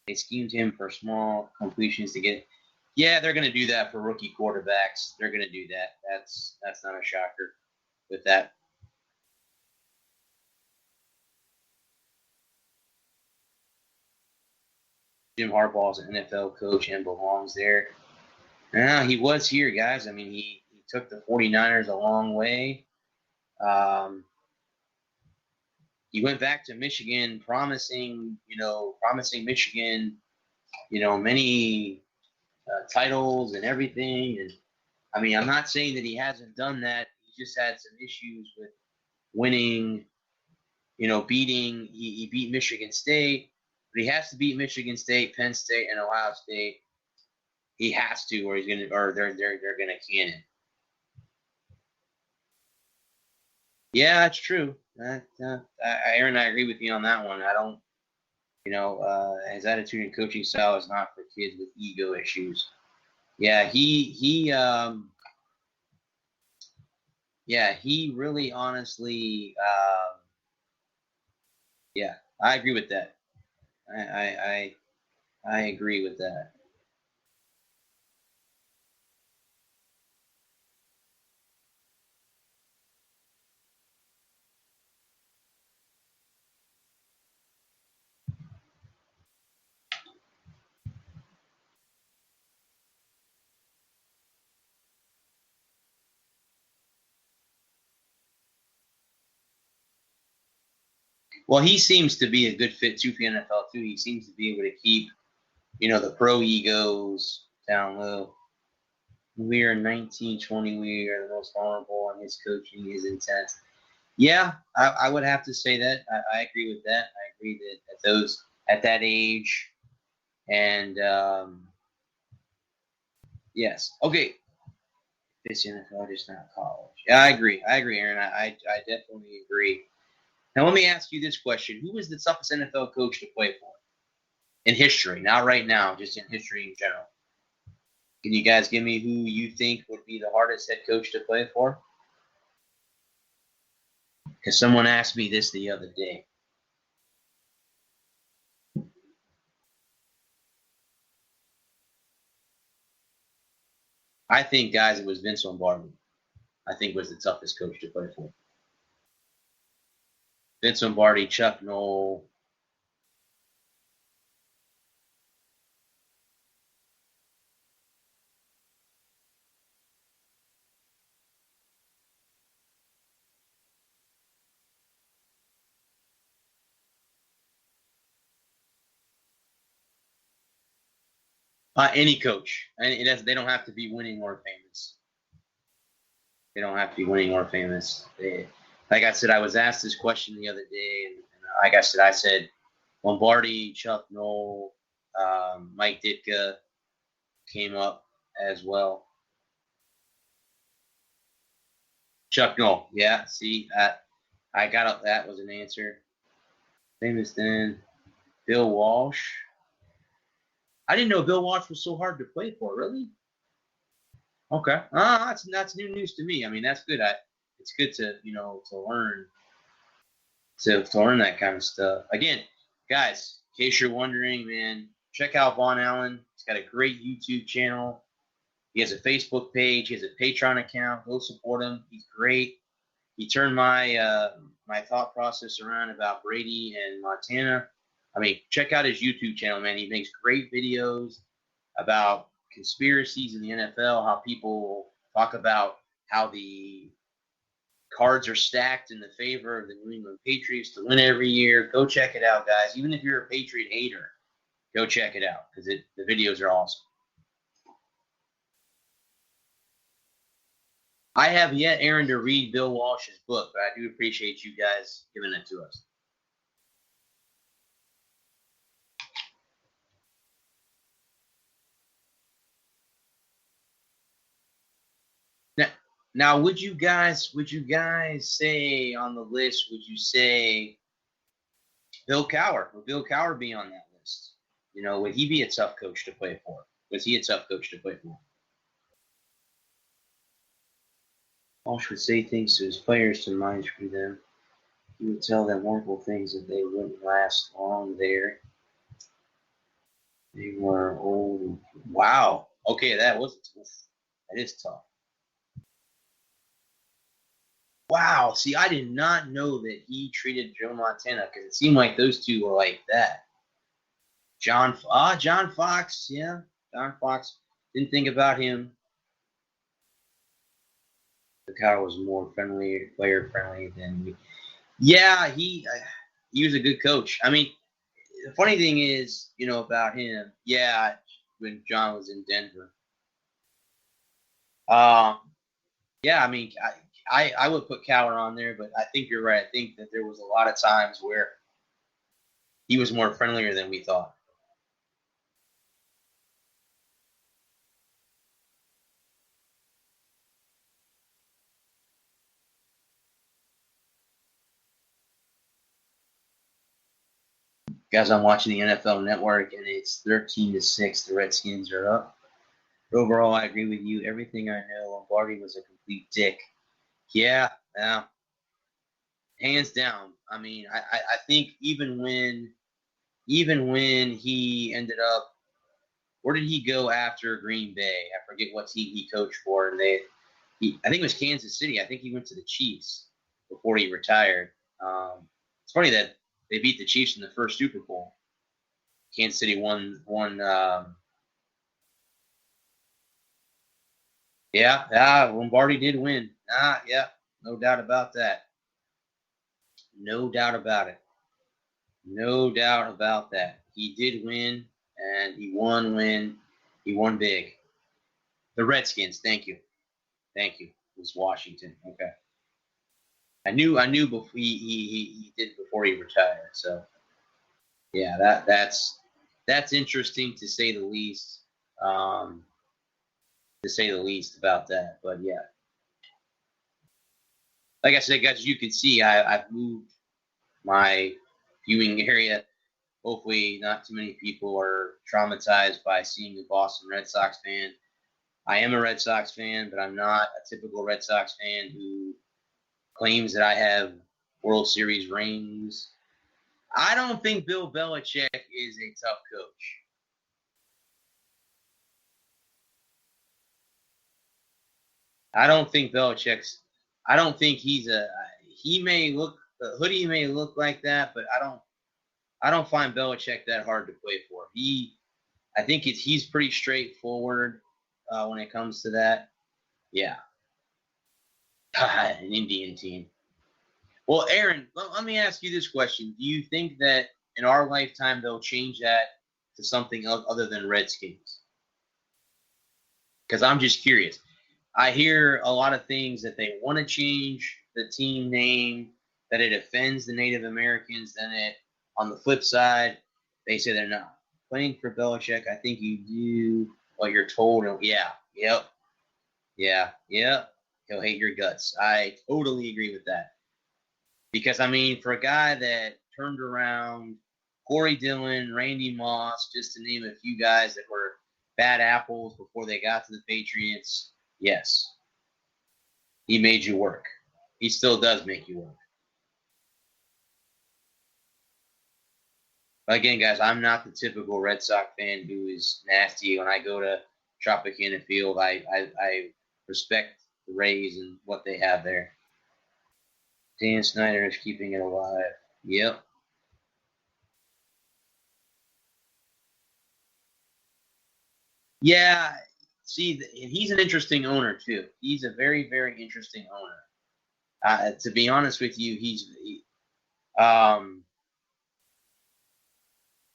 They schemed him for small completions to get. Yeah, they're going to do that for rookie quarterbacks. They're going to do that. That's not a shocker with that. Jim Harbaugh's an NFL coach and belongs there. Yeah, he was here, guys. I mean, he took the 49ers a long way. He went back to Michigan, promising Michigan, many titles and everything. And I mean, I'm not saying that he hasn't done that. He just had some issues with winning. He beat Michigan State, but he has to beat Michigan State, Penn State, and Ohio State. He has to, or they're gonna can it. Yeah, that's true. Aaron, I agree with you on that one. I don't, his attitude and coaching style is not for kids with ego issues. Yeah, he really honestly, yeah, I agree with that. I agree with that. Well, he seems to be a good fit too for the NFL too. He seems to be able to keep, the pro egos down low. We are 1920. We are the most vulnerable, and his coaching is intense. Yeah, I would have to say that. I agree with that. I agree that at that age, and yes, okay, it's NFL, just not college. Yeah, I agree. Aaron. I definitely agree. Now let me ask you this question: who was the toughest NFL coach to play for in history? Not right now, just in history in general. Can you guys give me who you think would be the hardest head coach to play for? Because someone asked me this the other day. I think, guys, it was Vince Lombardi. I think was the toughest coach to play for. Vince Lombardi, Chuck Noll. Any coach. And they don't have to be winning or famous. They don't have to be winning or famous. Like I said, I was asked this question the other day, and like I said Lombardi, Chuck Noll, Mike Ditka came up as well. Chuck Noll, yeah. See, I got up. That was an answer. Famous then, Bill Walsh. I didn't know Bill Walsh was so hard to play for. Really? Okay. That's new news to me. I mean, that's good. It's good to to learn to learn that kind of stuff. Again, guys, in case you're wondering, man, check out Von Allen. He's got a great YouTube channel. He has a Facebook page. He has a Patreon account. Go support him. He's great. He turned my thought process around about Brady and Montana. I mean, check out his YouTube channel, man. He makes great videos about conspiracies in the NFL, how people talk about how the cards are stacked in the favor of the New England Patriots to win every year. Go check it out, guys. Even if you're a Patriot hater, go check it out because the videos are awesome. I have yet, Aaron, to read Bill Walsh's book, but I do appreciate you guys giving it to us. Now, would you guys say on the list? Would you say Bill Cowher? Would Bill Cowher be on that list? Would he be a tough coach to play for? Was he a tough coach to play for? Walsh would say things to his players to mind screw them. He would tell them wonderful things that they wouldn't last long there. They were old. Wow. Okay, that was tough. That is tough. Wow. See, I did not know that he treated Joe Montana because it seemed like those two were like that. John Fox. Yeah, John Fox. Didn't think about him. The guy was more friendly, player friendly than me. Yeah, he was a good coach. I mean, the funny thing is, about him. Yeah, when John was in Denver. Um, yeah, I mean, I would put Cowher on there, but I think you're right. I think that there was a lot of times where he was more friendlier than we thought. Guys, I'm watching the NFL Network, and it's 13-6. The Redskins are up. Overall, I agree with you. Everything I know, Lombardi was a complete dick. Yeah, yeah, hands down. I mean, I think even when he ended up, where did he go after Green Bay? I forget what team he coached for, and I think it was Kansas City. I think he went to the Chiefs before he retired. It's funny that they beat the Chiefs in the first Super Bowl. Kansas City won. Yeah, Lombardi did win. Yeah, no doubt about that. No doubt about it. No doubt about that. He did win, and he won when he won big. The Redskins. Thank you. It was Washington. Okay. I knew before he did before he retired. So yeah, that's interesting to say the least. Um, to say the least about that. But yeah, like I said, guys, you can see I've moved my viewing area. Hopefully, not too many people are traumatized by seeing the Boston Red Sox fan. I am a Red Sox fan, but I'm not a typical Red Sox fan who claims that I have World Series rings. I don't think Bill Belichick is a tough coach. I don't think Belichick's. I don't think he's a. He may look. The hoodie may look like that, but I don't. I don't find Belichick that hard to play for. I think he's pretty straightforward when it comes to that. Yeah, an Indian team. Well, Aaron, let me ask you this question: do you think that in our lifetime they'll change that to something other than Redskins? Because I'm just curious. I hear a lot of things that they want to change the team name, that it offends the Native Americans. Then on the flip side, they say they're not playing for Belichick. I think you do what you're told. And yeah, yep, yeah. He'll hate your guts. I totally agree with that. Because I mean, for a guy that turned around Corey Dillon, Randy Moss, just to name a few guys that were bad apples before they got to the Patriots, yes, he made you work. He still does make you work. But again, guys, I'm not the typical Red Sox fan who is nasty. When I go to Tropicana Field, I respect the Rays and what they have there. Dan Snyder is keeping it alive. Yep. Yeah. See, he's an interesting owner too. He's a very, very interesting owner. To be honest with you, um,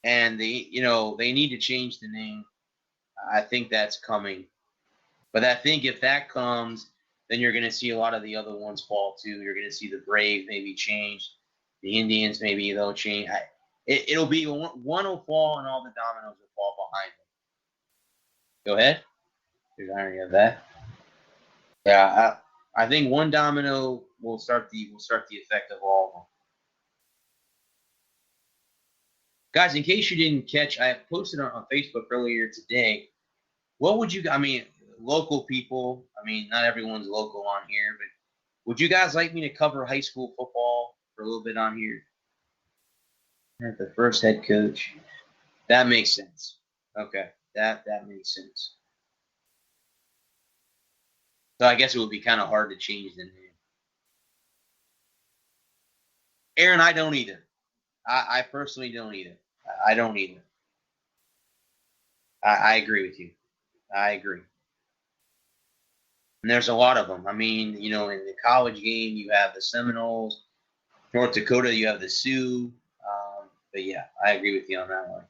and they need to change the name. I think that's coming. But I think if that comes, then you're going to see a lot of the other ones fall too. You're going to see the Braves maybe change, the Indians maybe they'll change. It'll be one will fall and all the dominoes will fall behind them. Go ahead. There's irony of that. Yeah, I think one domino will start the effect of all of them. Guys, in case you didn't catch, I posted on Facebook earlier today. What would you? I mean, local people. I mean, not everyone's local on here, but would you guys like me to cover high school football for a little bit on here? The first head coach. That makes sense. Okay, that makes sense. So I guess it would be kind of hard to change the name. Aaron, I don't either. I personally don't either. I don't either. I agree with you. I agree. And there's a lot of them. I mean, in the college game, you have the Seminoles. North Dakota, you have the Sioux. But yeah, I agree with you on that one.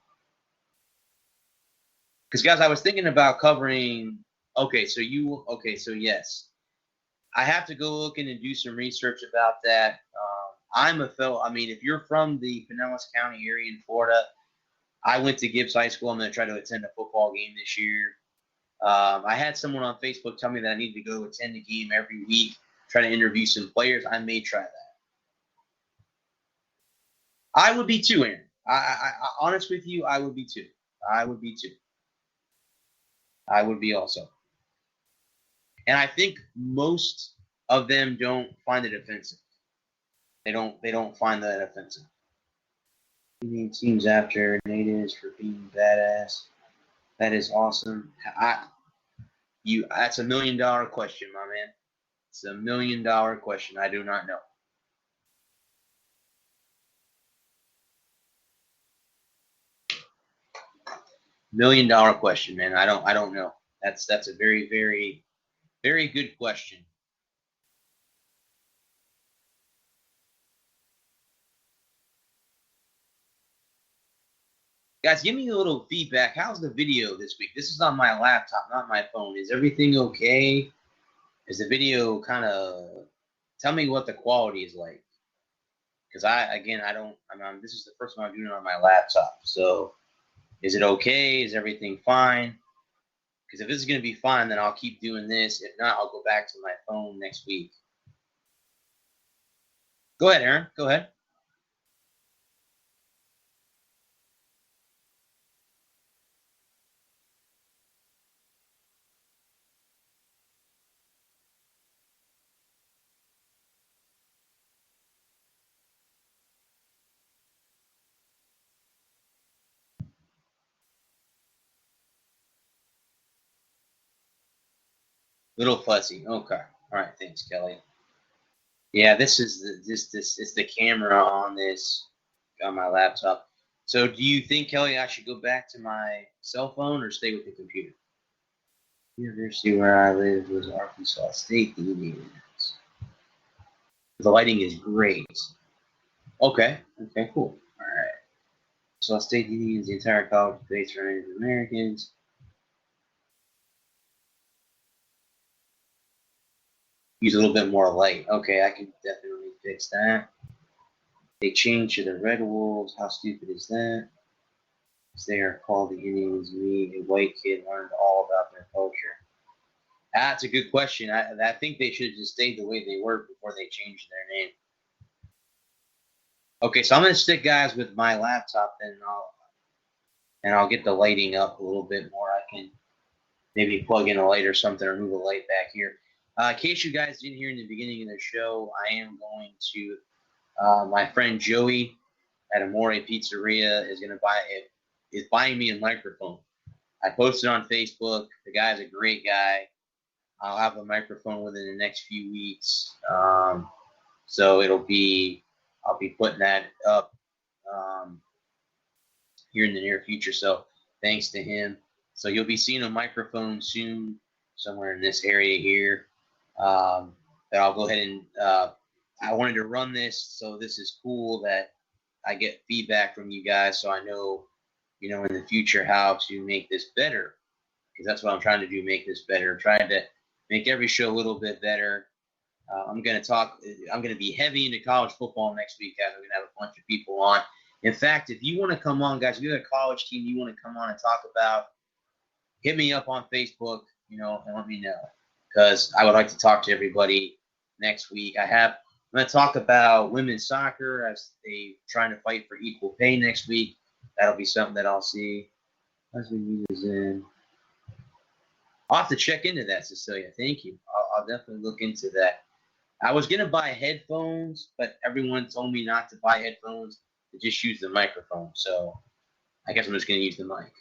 Because guys, I was thinking about covering. Okay, so yes, I have to go looking and do some research about that. I'm a fellow. I mean, if you're from the Pinellas County area in Florida, I went to Gibbs High School. I'm going to try to attend a football game this year. I had someone on Facebook tell me that I need to go attend a game every week, try to interview some players. I may try that. I would be too, Aaron. I honest with you, I would be too. I would be too. I would be also. And I think most of them don't find it offensive. They don't find that offensive. Teams after natives for being badass. That is awesome. That's $1 million question, my man. It's $1 million question. I do not know. $1 million question, man. I don't know. That's a very, very, very good question. Guys, give me a little feedback. How's the video this week? This is on my laptop, not my phone. Is everything okay? Is the video kind of? Tell me what the quality is like. Because this is the first time I'm doing it on my laptop. So, is it okay? Is everything fine? Because if this is going to be fine, then I'll keep doing this. If not, I'll go back to my phone next week. Go ahead, Aaron. Go ahead. Little fuzzy. Okay. All right. Thanks, Kelly. Yeah, this is it's the camera on this on my laptop. So, do you think, Kelly, I should go back to my cell phone or stay with the computer? University where I live was Arkansas State Indians. The lighting is great. Okay. Okay. Cool. All right. So, State Indians, the entire college based for Native Americans. Use a little bit more light. Okay, I can definitely fix that. They changed to the Red Wolves. How stupid is that? They are called the Indians. Me, a white kid, learned all about their culture. That's a good question. I think they should have just stayed the way they were before they changed their name. Okay, so I'm gonna stick, guys, with my laptop, and I'll get the lighting up a little bit more. I can maybe plug in a light or something, or move a light back here. In case you guys didn't hear in the beginning of the show, I am going to my friend Joey at Amore Pizzeria is buying me a microphone. I posted on Facebook. The guy's a great guy. I'll have a microphone within the next few weeks. So I'll be putting that up here in the near future. So thanks to him. So you'll be seeing a microphone soon somewhere in this area here. That I'll go ahead and I wanted to run this, so this is cool that I get feedback from you guys, so I know, in the future how to make this better, because that's what I'm trying to do, make this better. I'm trying to make every show a little bit better. I'm going to be heavy into college football next week, guys. I'm going to have a bunch of people on. In fact, if you want to come on, guys, if you have a college team you want to come on and talk about, hit me up on Facebook, and let me know, because I would like to talk to everybody next week. I'm going to talk about women's soccer as they trying to fight for equal pay next week. That'll be something that I'll see. I'll have to check into that, Cecilia. Thank you. I'll definitely look into that. I was going to buy headphones, but everyone told me not to buy headphones, to just use the microphone. So I guess I'm just going to use the mic.